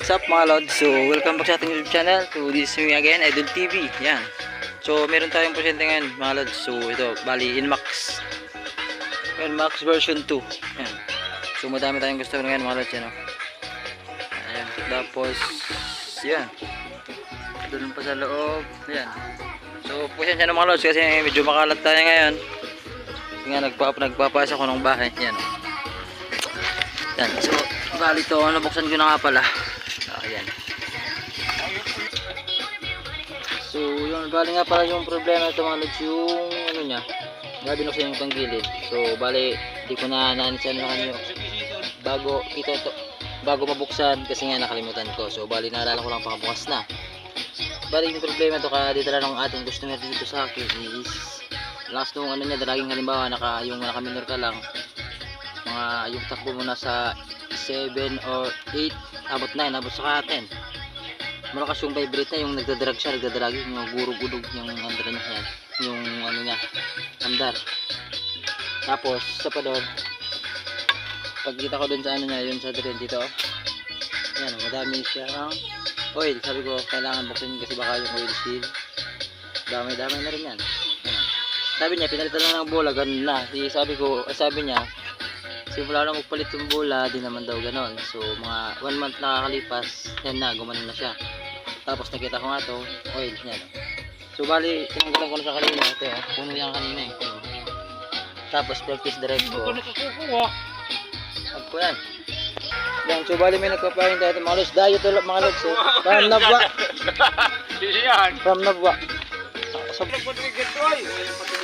What's up mga lods? So welcome back sa ating YouTube channel. So this is me again, Idol TV. Yan. So meron tayong presente ngayon mga lods. So ito, bali Inmax version 2. Yan. So madami tayong gusto ngayon mga lods. Yan, oh. Ayan. Tapos yan. Doon pa sa loob. Yan. So pasensya na mga lods kasi medyo makalat tayo ngayon. Kasi nga nagpapasa ko ng bahay. Yan. Yan. So bali ito, nabuksan ko na nga pala. Ayan. So yun, bali nga pala yung problema ito mga lods, yung ano niya, grabe na yung panggilid. So bali di ko na naanisan na kanyo bago mabuksan kasi nga nakalimutan ko. So bali naalala ko lang pakabukas na. Bali yung problema ito kaya dito ng ating customer dito sa akin is last nung ano niya, dalaging halimbawa yung naka-minor ka lang, mga yung takbo mo na sa 7 or 8, abot 9, abot sa 10. Malakas yung vibrate na, yung nagdadrag siya, nagdadragin, yung gurug-gudog yung andar niya yan, yung ano niya, andar. Tapos sa pa doon, pagkita ko doon sa ano niya, yun sa drain dito, yan, madami siyang oil. Sabi ko kailangan buksin kasi baka yung oil seal, dami-dami na rin yan. Yan. Sabi niya pinalitan lang ng bola, ganun na. Sabi niya simula na magpalit yung bola, di naman daw ganon. So mga 1 month nakakalipas, yan na, gumanon na siya. Tapos nakita ko nga to, oil, yan. So bali, tinanggalan ko na siya kanina. Ito, puno yan kanina eh. Tapos practice direct ko. Agpo yan. Yan, so bali may nagpapahin tayo mga lods. Dayo tulad mga lods. From Nabwa. From Nabwa.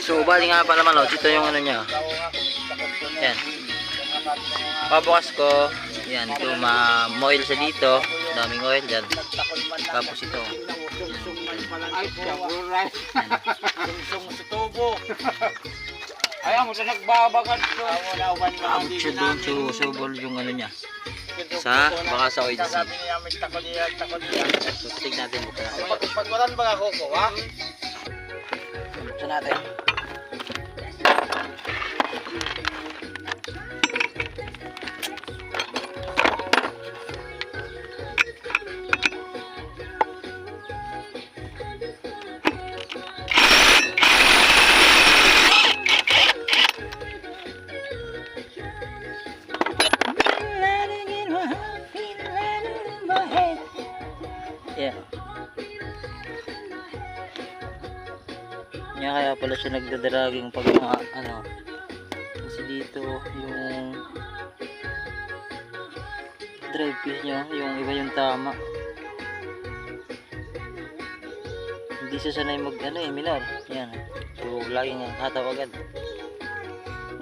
So bali nga pala mga lods, ito yung ano niya. Yan. Pabukas ko, yan, ito ma-oil sa dito, daming oil dyan. Tapos ito, ayaw mo sa nagbabagan ko. abot siya doon, subol yung ano niya, baka sa oil seal. So tignan natin, buksan natin. Pagkutan ba ako ko, ha? Buksan natin. Yeah. Kaya pala siya nagdadraging pag ano, kasi dito yung drive piece niya, yung iba yung tama. Hindi siya sanay mag ano eh, minor. Yan. So laging hataw agad.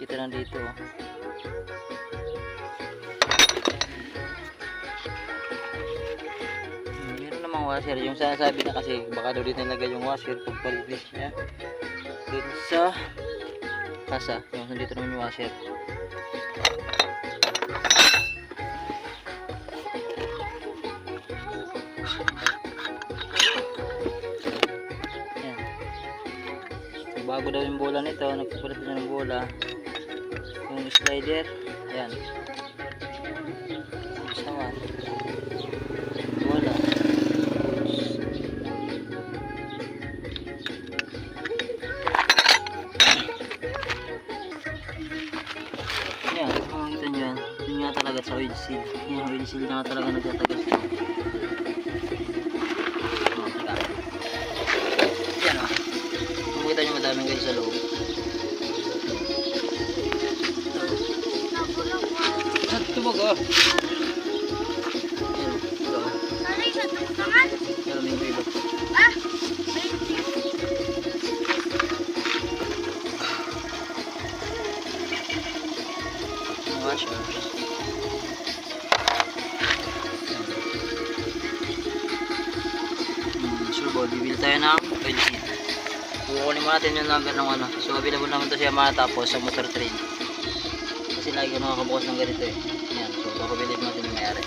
Kita lang dito. Washer, yung sinasabi na kasi baka daw dito nilagay yung washer pag palitis niya dun sa kasa, yung dito naman yung washer. Yan. So, bago daw yung bola nito, nagpapalit na ng bola yung slider. Yan, tapos naman bola. Talaga sa oil seal. Yung oil seal na talaga nagtatagal siya. Yan o. Makikita nyo madaming guys sa loob. At tubog o. Yan. Ito o. Pero may iba. Washer. Bibili tayo ng oil seal. Kukunin mo natin yung number ng ano. So available naman to siya matapos sa motor train. Kasi lagi ko nakakabukas ng ganito eh. Yan. So papabilib natin yung mayari.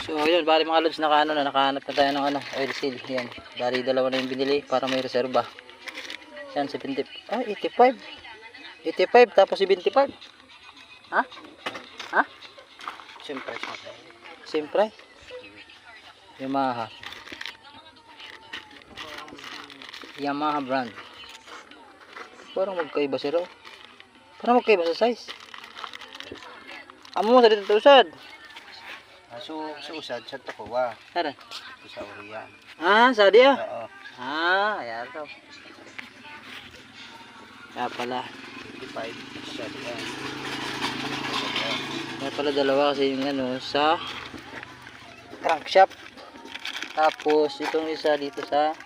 So yun, bali mga lods, nakahanap na tayo ng ano, oil seal. Yan. Bali dalawa na yung binili para may reserba. Yan, 70. 85. 85 tapos 75. Ha? Ha? Siyempre, Siyempre. Yamaha. Yamaha brand. Parang magkaiba sila. Parang magkaiba sa size. Amo mo sa dito usad. Susad sa takuwa. Tara. Sa uriyan. Sa dia. Oo. Ayan to. Kaya pala. 55 sa diyan. Kaya pala dalawa kasi yung ano sa crankshaft. Tapos itong isa dito sa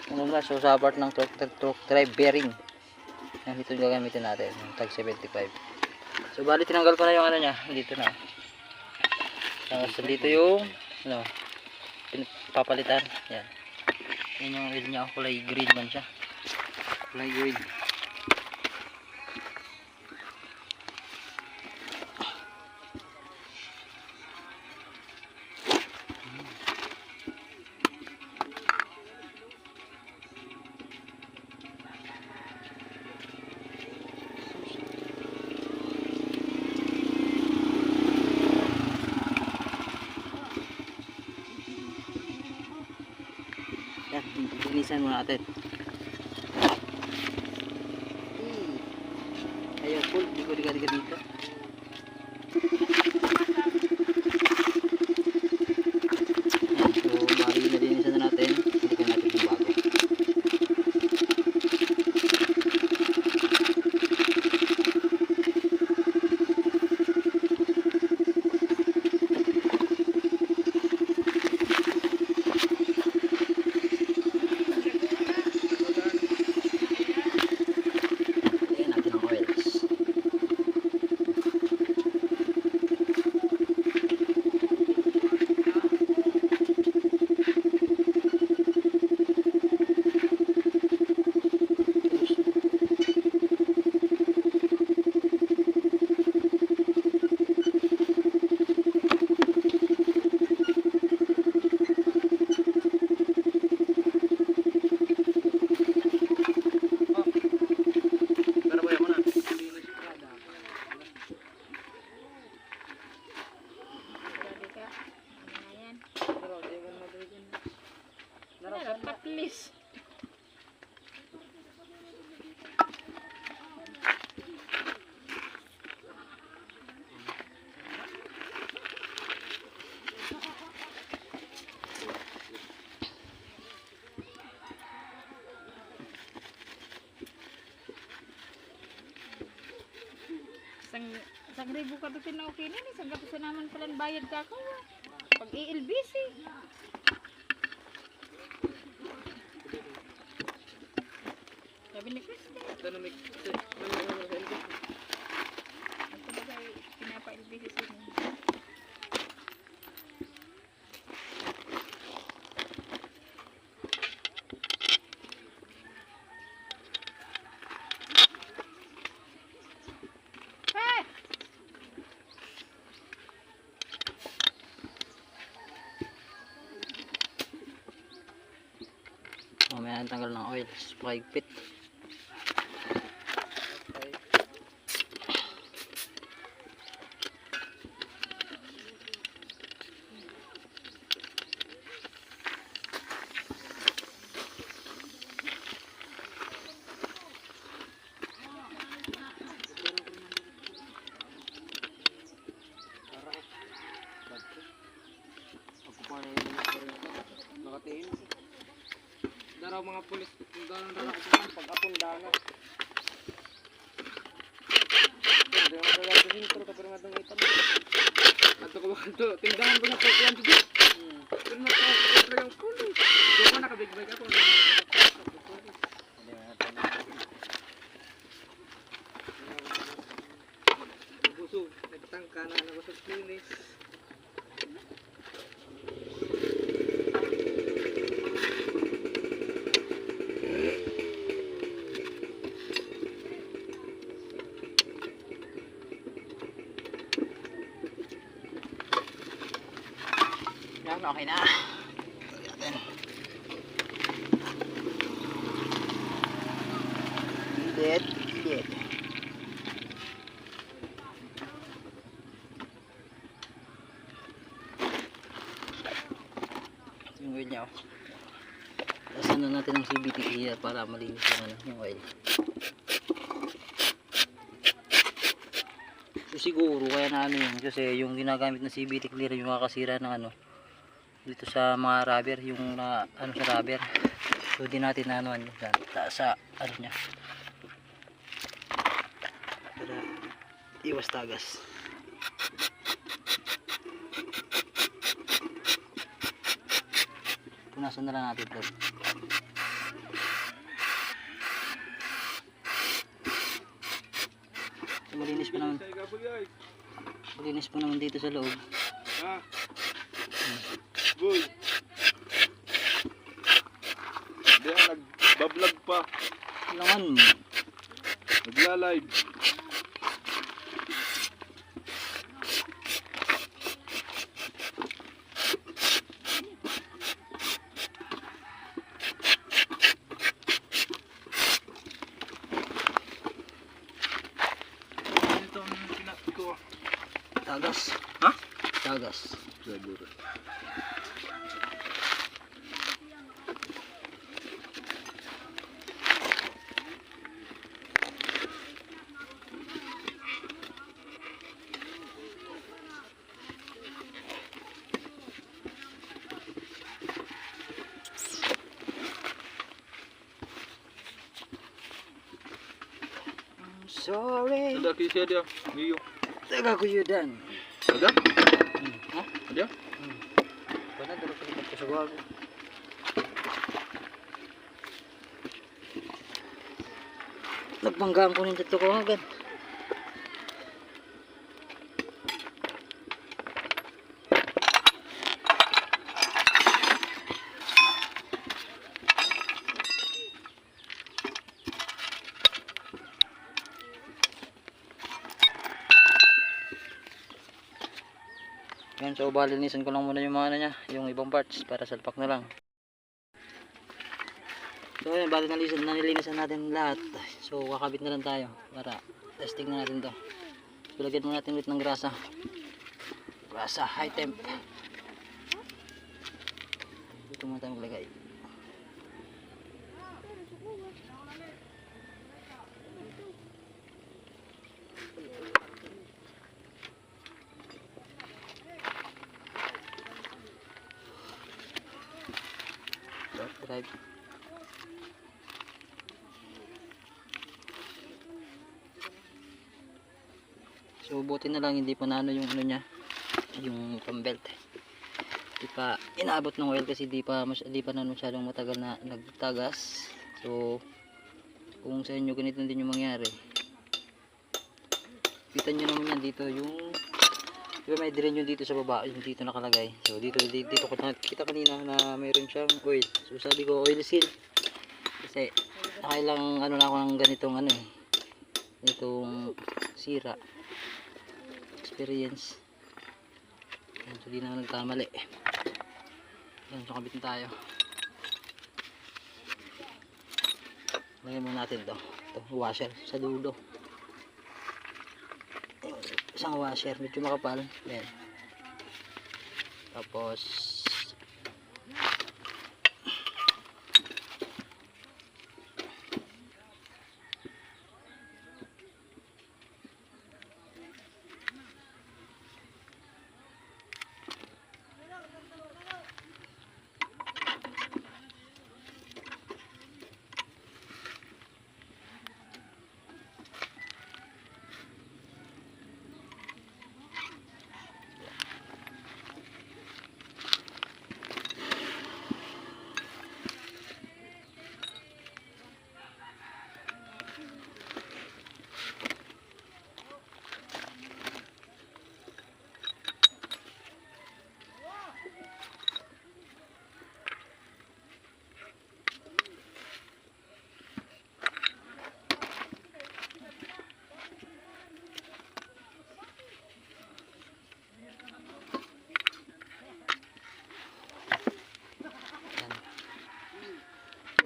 ano ba, so sa part ng truck drive bearing. Yan ito yung gagamitin natin, yung tag 75. So bali tinanggal ko na yung ano niya, dito na. Tapos dito yung ano, papalitan. Yan. Yan yung wheel niya, kulay green man siya. Kulay green. Yan, linisan muna natin. Ayun, full. Diga dito. So, bali nalinisan na natin. Balikan natin yung bago. Lagyan natin ng oils. Patlis. Sang ribu ka tutin na okay na ni sang gato sa naman pala bayad ka ko. Pag i-LBC. Sabi ni Krista. Ito ba pinapa-LBC sa inyo? Mamaya ang tanggal ng oil, pahigpit. Nakatiin. Daraw mga pulis, daraw ko pag-apon dana. Daraw ko lang din pero kapag madong itam. Ato ko kanto, tindahan ko na po kuan dito. Pero na ko yung pulis. Yo ko nakabigbay ako. Busog, nagtangka na nagusog pulis. Yan, okay na. Init. yung oil niya. Oh. Tapos na natin ang CVT clear para malinis yung oil. So siguro kaya na ano yun kasi yung ginagamit na CVT clear yung makakasira ng dito sa mga rubber, yung sa rubber. So di natin na anuan sa niya para iwas tagas. Punasan na lang natin ito. So, malinis pa naman dito sa loob. Ha? Boy. Hindi nagbablog pa. Kailangan Nagla-live. Ito ang pinat ko. tagas. Ha? Tagas. Siguro. Sorry. Ada kisah dia. Niyo. Taga ko yudan. Ada? Ha? Ada? Wala dalo ko dito sa gawa. Nagbanggaan ko nito ko agad. Yan, so balinisan ko lang muna yung mga niya, yung ibang parts para salpak na lang. So yan, nilinisan natin lahat. So kakabit na lang tayo para testing na natin to. So lagyan muna natin ulit ng grasa. Grasa high temp. Dito muna tayo maglagay. Drive. So buti na lang hindi pa naano yung niya, yung pambelt. Hindi pa inaabot ng oil kasi di pa na masyadong matagal na nagtagas. So kung sa inyo ganito din yung mangyari. Kita nyo naman yan dito yung diba may drain yung dito sa baba, yung dito nakalagay. So dito ko nakita kanina na mayroon siyang oil. So sabi ko oil seal. Kasi nakailang na ako ng ganitong itong sira. Experience. Yan, so di na nagkamali. Yan, so kabit na tayo. Lagyan muna natin ito washer sa dulo. Isang washer medyo makapal. Yan. Tapos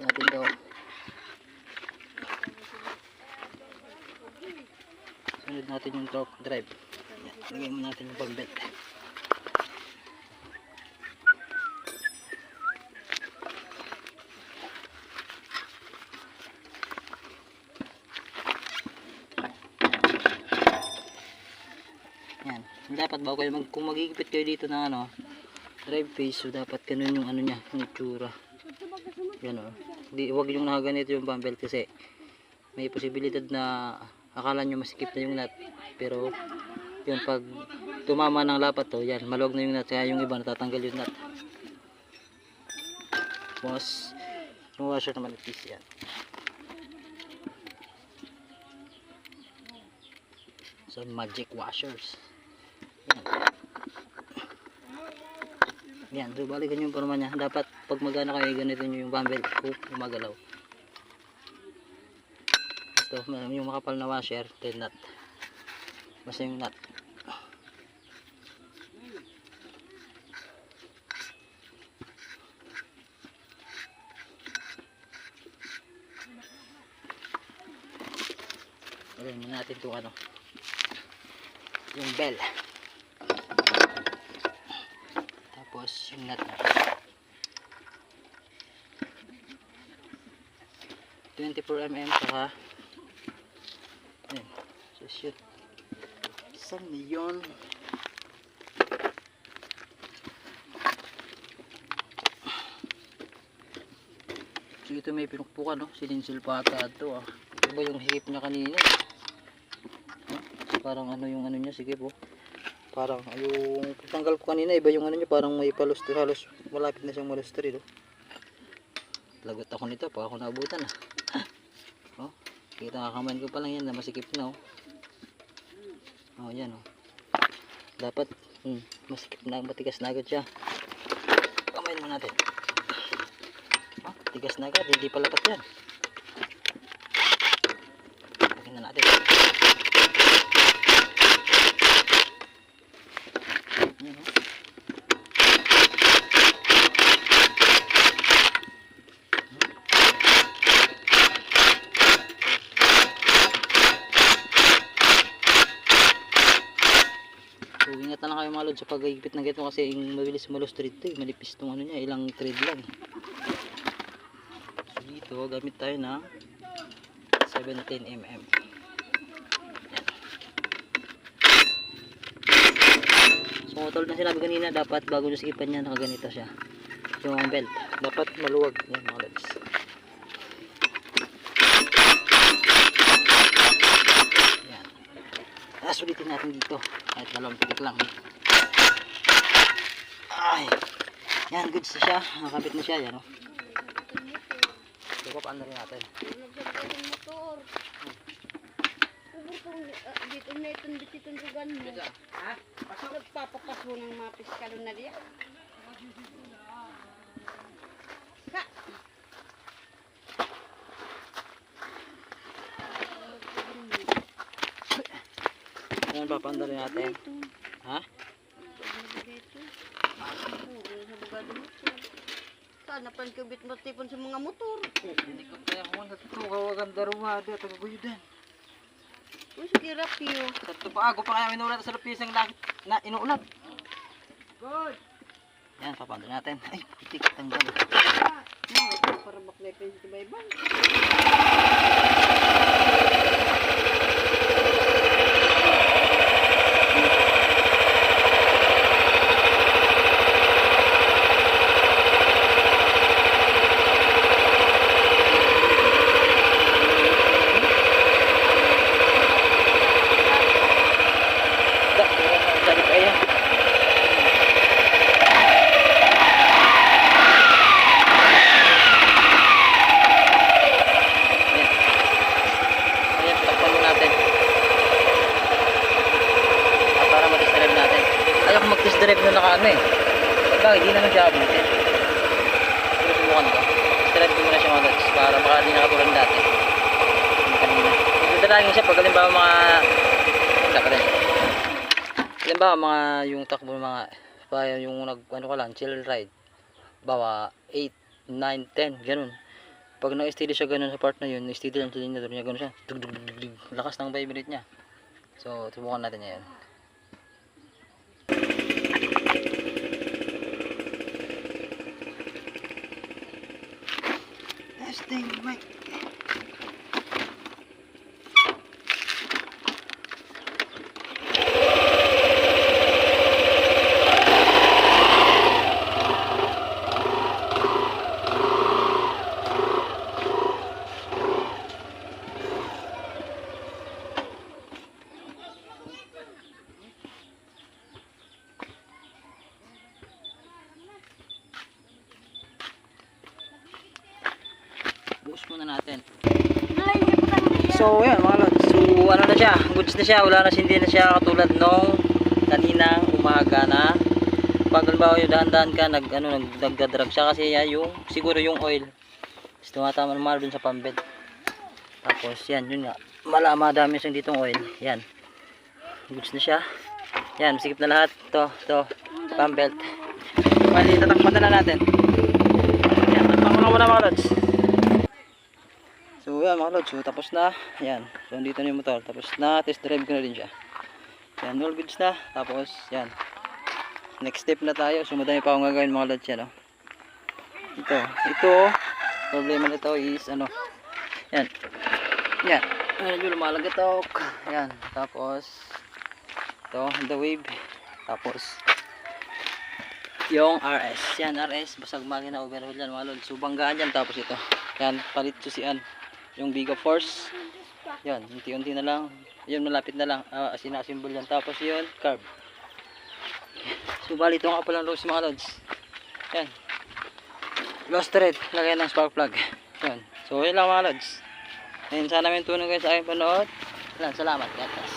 natin daw. Sunod natin yung torque drive. Yan, lagay mo natin yung pambelt. dapat bago kayo kung magigipit kayo dito ng ano, drive face, so dapat ganun yung ano niya, yung itsura. Yan o. Huwag yung nakaganito yung bump belt kasi may posibilidad na akala nyo masikip na yung nut. Pero yun, pag tumama ng lapat to, yan, maluwag na yung nut. Kaya yung iba natatanggal yung nut. Tapos, yung washer naman at least yan. So, magic washers. Yan, so bali ganyan yung forma niya. Dapat pag magana kayo, ganito nyo yung bump belt kung gumagalaw. Basta yung makapal na washer, then nut. Basta yung nut. Alam natin itong ano, yung bell. Tapos yung nut 24mm saka yun, so shoot saan na yun. So ito may pinukpukan, no? Silinsil pa ata ito, ah. Iba yung hip niya kanina, parang ano yung ano niya, sige po. Parang yung pagtanggal ko kanina, iba yung ano niya, parang may palustre, halos malapit na siyang malustre, no? Lagot ako nito pag ako naabutan, ah. Oh, kita nga kamay ko pa lang yan na masikip na, oh. Oh, yan, oh. Dapat masikip na, matigas na agad siya. Kamay naman natin. Oh, tigas na agad, hindi pa lapat yan. Lagyan na natin. Yan, oh. So, ingat na lang kayo mga lod sa pag-igipit ng ganito kasi yung mabilis malustre ito, manipis itong ano niya, ilang thread lang. So, dito gamit tayo ng 17mm. So, tulad na sinabi kanina, dapat bago nyo sikipan niya, nakaganito siya. Yung belt, dapat maluwag. Yan mga lods. Yan. Tapos ulitin natin dito. Kahit dalawang pikit lang. Ay. Yan, goods na siya. Nakakabit na siya. Yan, o. Dito pa rin natin. Dito na itong bititong mo. Ha? Nagpapapaso ng mga piskalo na diya. Ka! Yan, papanda rin natin. Ha? Sana pankubit mo tipon sa mga motor. Hindi ko kaya kung natutukaw ang darumado at agaguyudan. Uy, sige rapio. Sarto pa ako pa kaya minulat sa lapis ng langit na inuulat. Good! Yan, papanda natin. Ay, putik, tanggal. Para baklay pa yung tibaybang. Dari pa yan. Ayan, takpan mo natin. Para mag-test drive natin. Ayaw ko mag-test drive na naka ano eh. Bakit? Hindi naman siya abutin. Pero subukan ko. Test drive ko muna siya mga lods para baka di nakatulad dati. Yung kanina. Dadalangin siya pag halimbawa mga halimbawa mga yung takbo mga yung nag ano ka lang chill ride bawa 8, 9, 10 ganun. Pag na-steady siya ganun sa part na yun, steady lang sa linya niya ganun siya. Lakas ng vibrate niya. So subukan natin yan. Testing mic. tapos muna natin. Naisip ko na yan. So, yan mga lods. So, ano na siya? Goods na siya. Wala na, hindi na siya katulad nung kaninang umaga na pag halimbawa yung dahan-dahan ka, nagdadrag siya kasi yan yung, siguro yung oil. Tapos tumatama naman dun sa pambed. Tapos, yan, yun nga. Madami siyang ditong oil. Yan. Goods na siya. Yan, masikip na lahat. Ito, pambelt. Bali, tatakpan na lang natin. Yan, tatakpan ko muna mga lods. So yan mga lods, so tapos na. Yan, so dito na yung motor. Tapos na, test drive ko na din siya. Yan, all goods na. Tapos, yan. Next step na tayo. So madami pa akong gagawin mga lods yan. Ito, problema nito is ano. Yan. Yan. Medyo lumalagotok. Yan. Tapos, ito, the wave. Tapos, yung RS. Yan, RS. Basag makina overhaul yan mga lods. So banggaan yan. Tapos ito. Yan, palit susian. Yung Biga Force. Yan, unti-unti na lang. Yun, malapit na lang. Sinasimbol yan. Tapos yun, carb. So bali ito nga palang loose mga lods. Yan. Lost thread. Lagay ng spark plug. Yan. So yun lang mga lods. Yan, sana may tulong kayo sa aking panood. Yan, salamat. God bless.